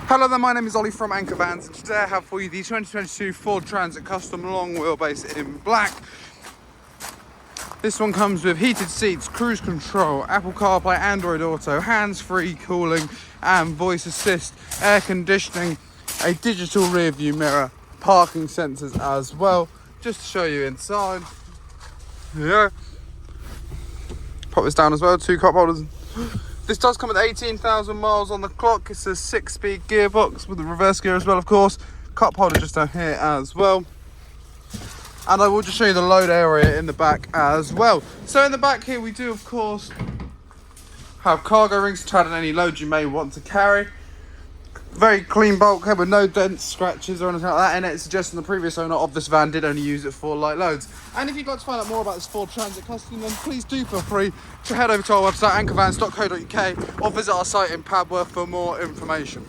Hello there, my name is Ollie from Anchor Vans, and today I have for you the 2022 Ford Transit Custom long wheelbase in black. This one comes with heated seats, cruise control, Apple CarPlay, Android Auto, hands-free cooling and voice assist, air conditioning, a digital rear view mirror, parking sensors as well. Just to show you inside. Yeah. Pop this down as well, 2 cup holders. This does come with 18,000 miles on the clock. It's a 6-speed gearbox with a reverse gear as well, of course. Cup holder just down here as well. And I will just show you the load area in the back as well. So in the back here we do, of course, have cargo rings to add in any load you may want to carry. Very clean bulkhead with no dents, scratches or anything like that in it, suggesting the previous owner of this van did only use it for light loads. And if you'd like to find out more about this Ford Transit Custom, then please do feel free to head over to our website anchorvans.co.uk or visit our site in Padworth for more information.